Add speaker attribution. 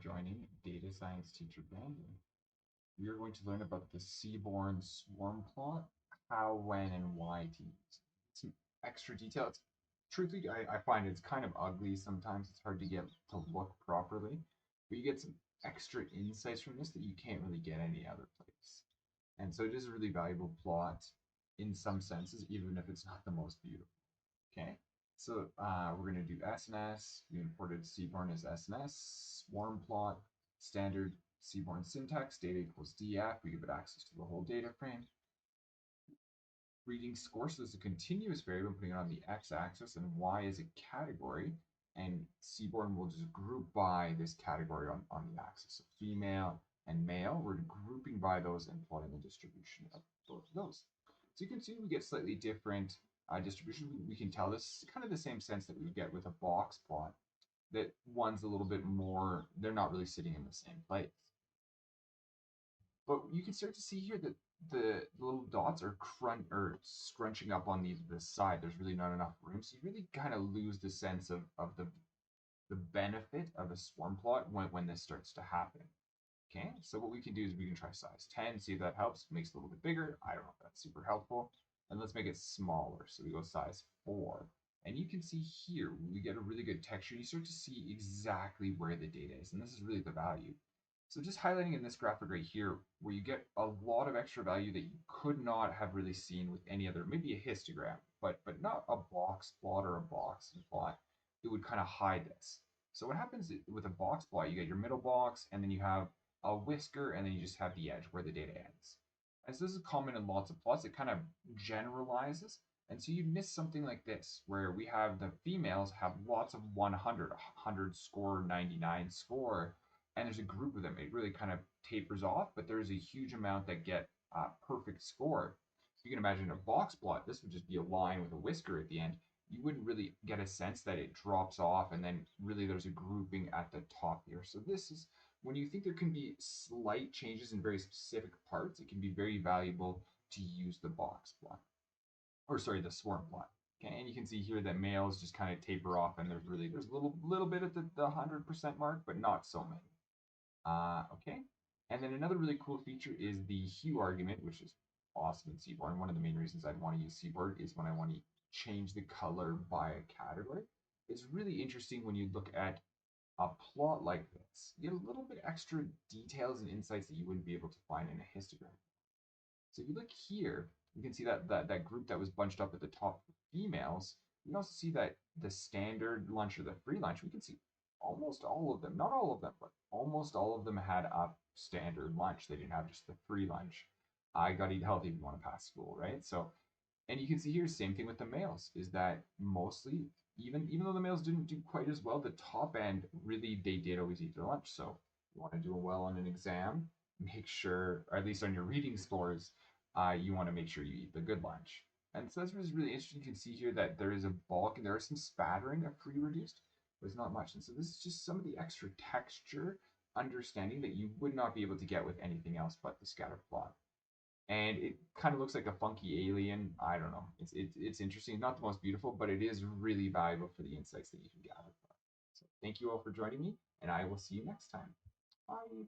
Speaker 1: joining data science teacher Brandyn. We are going to learn about the seaborn swarm plot, how, when, and why to use. Some extra detail. Truthfully, I find it's kind of ugly sometimes. It's hard to get to look properly, but you get some extra insights from this that you can't really get any other place. And so it is a really valuable plot in some senses, even if it's not the most beautiful. Okay, so we're going to do SNS. We imported seaborn as SNS, swarm plot, standard seaborn syntax, data equals df. We give it access to the whole data frame. Reading score, so this is a continuous variable, putting it on the x-axis, and y is a category. And seaborn will just group by this category on the axis. So female and male, we're grouping by those and plotting the distribution of both of those. So you can see we get slightly different distribution. We can tell this is kind of the same sense that we would get with a box plot, that one's a little bit more, they're not really sitting in the same place. But you can start to see here that the little dots are scrunching up on the side. There's really not enough room. So you really kind of lose the sense of the benefit of a swarm plot when this starts to happen. Okay, so what we can do is we can try size 10, see if that helps. Makes it a little bit bigger. I don't know if that's super helpful. And let's make it smaller. So we go size 4. And you can see here, we get a really good texture. You start to see exactly where the data is. And this is really the value. So just highlighting in this graphic right here, where you get a lot of extra value that you could not have really seen with any other, maybe a histogram, but not a box plot or a box plot. It would kind of hide this. So what happens with a box plot, you get your middle box, and then you have a whisker, and then you just have the edge where the data ends. And so this is common in lots of plots. It kind of generalizes. And so you miss something like this, where we have the females have lots of 100 score, 99 score, and there's a group of them. It really kind of tapers off, but there's a huge amount that get perfect score. You can imagine a box plot. This would just be a line with a whisker at the end. You wouldn't really get a sense that it drops off, and then really there's a grouping at the top here. So this is when you think there can be slight changes in very specific parts, it can be very valuable to use the box plot, or sorry, the swarm plot. Okay, and you can see here that males just kind of taper off, and there's a little bit at the 100% mark, but not so many. Okay, and then another really cool feature is the hue argument, which is awesome in seaborn. One of the main reasons I'd want to use seaborn is when I want to change the color by a category. It's really interesting when you look at a plot like this. You get a little bit extra details and insights that you wouldn't be able to find in a histogram. So if you look here, you can see that group that was bunched up at the top for females. You can also see that the standard lunch or the free lunch, we can see almost all of them, not all of them, but almost all of them had a standard lunch. They didn't have just the free lunch. I got to eat healthy if you want to pass school, right? So, and you can see here, same thing with the males, is that mostly, even though the males didn't do quite as well, the top end, really, they did always eat their lunch. So you want to do well on an exam, make sure, or at least on your reading scores, you want to make sure you eat the good lunch. And so that's really interesting. You can see here that there is a bulk and there is some spattering of free reduced, but it's not much. And so this is just some of the extra texture understanding that you would not be able to get with anything else but the scatter plot. And it kind of looks like a funky alien. I don't know. It's interesting. Not the most beautiful, but it is really valuable for the insights that you can gather from it. So thank you all for joining me, and I will see you next time. Bye.